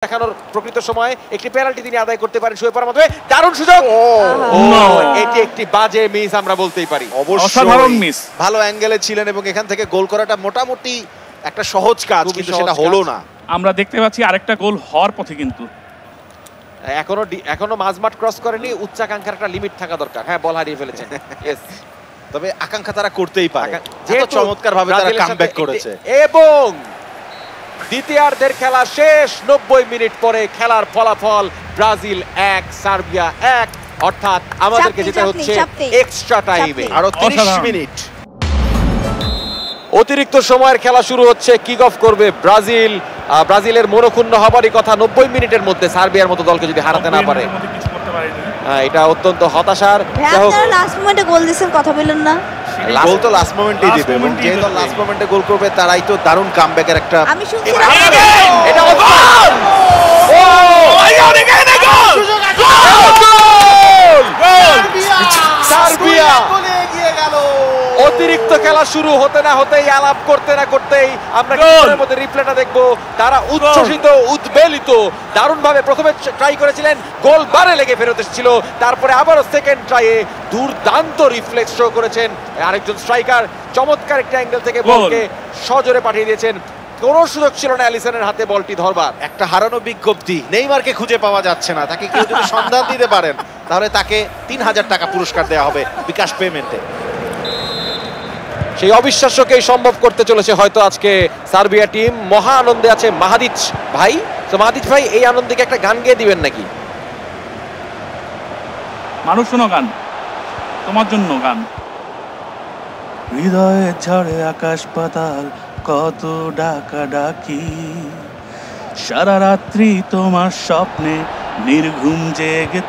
দেখানোর প্রকৃত সময় একটি পেনাল্টি তিনি আদায় করতে পারেন শোয়েব মাধ্যমে। দারুণ সুযোগ, এটি একটি বাজে মিস আমরা বলতেই পারি। অসাধারণ মিস, ভালো অ্যাঙ্গেলে ছিলেন এবং এখান থেকে গোল করাটা মোটামুটি একটা সহজ কাজ, কিন্তু সেটা হলো না। আমরা দেখতে পাচ্ছি আরেকটা গোল হওয়ার পথে, কিন্তু এখনো মাঝমাঠ ক্রস করেনি। উচ্চাকাঙ্ক্ষার একটা লিমিট থাকা দরকার। হ্যাঁ, বল হারিয়ে ফেলেছেন। তবে আকাঙ্ক্ষা তারা করতেই পারে, যেহেতু চমৎকার ভাবে তারা কামব্যাক করেছে। এবং দ্বিতীয়ার্ধের খেলা শেষ, 90 মিনিট পরে খেলার ফলাফল ব্রাজিল 1 সার্বিয়া 1, অর্থাৎ আমাদেরকে যেতে হচ্ছে এক্সট্রা টাইমে। আরো 30 মিনিট অতিরিক্ত সময়ের খেলা শুরু হচ্ছে। কিক অফ করবে ব্রাজিল। ব্রাজিলের মনক্ষুণ্ণ হবারই কথা 90 মিনিটের মধ্যে সার্বিয়ার মতো দলকে যদি হারাতে না পারে। এটা অত্যন্ত হতাশার। লাস্ট মোমেন্টে গোল দিয়েছেন, কথা বললেন না? গোল তো লাস্ট মোমেন্টেই দিবে, এবং যে দল লাস্ট মোমেন্টে গোল করবে তারাই তো দারুণ কামব্যাকের একটা। আমি শুনছি এটা গোল! ও মাই গড, এখানে গোল! সার্বিয়া গোলে এগিয়ে গেল। অতিরিক্ত খেলা শুরু হতে না হতেই, আলাপ করতে না করতেই আমরা গোলের মধ্যে রিপ্লেটা দেখবো। তারা উচ্ছ্বসিত, উদ্বেলিত। দারুণভাবে প্রথমে ট্রাই করেছিলেন, গোল বারে লেগে ফেরত এসেছিল। তারপরে আবারও সেকেন্ড ট্রাইয়ে দুর্দান্ত রিফ্লেক্স শো করেছেন আরেকজন স্ট্রাইকার। চমৎকার একটা অ্যাঙ্গেল থেকে বলকে সজোরে পাঠিয়ে দিয়েছেন। কোনো সুযোগ ছিল না অ্যালিসনের হাতে বলটি ধরবার। একটা হারানো বিজ্ঞপ্তি, নেইমারকে খুঁজে পাওয়া যাচ্ছে না। তাকে কেউ যদি সন্ধান দিতে পারেন তাহলে তাকে 3000 টাকা পুরস্কার দেওয়া হবে বিকাশ পেমেন্টে। সেই অবিশ্বাস্যকেই সম্ভব করতে চলেছে হয়তো আজকে সার্বিয়া টিম। মহা আনন্দে আছে মাহাদিচ ভাই। তো মাহাদিচ ভাই, এই আনন্দকে একটা গান গেয়ে দিবেন নাকি? মানুষ শোনো গান, তোমার জন্য গান। হৃদয়ে ঝড়ে আকাশ পাতাল কত ডাকা ডাকি, সারা রাত্রি তোমার স্বপ্নে নির্ঘুম জেগে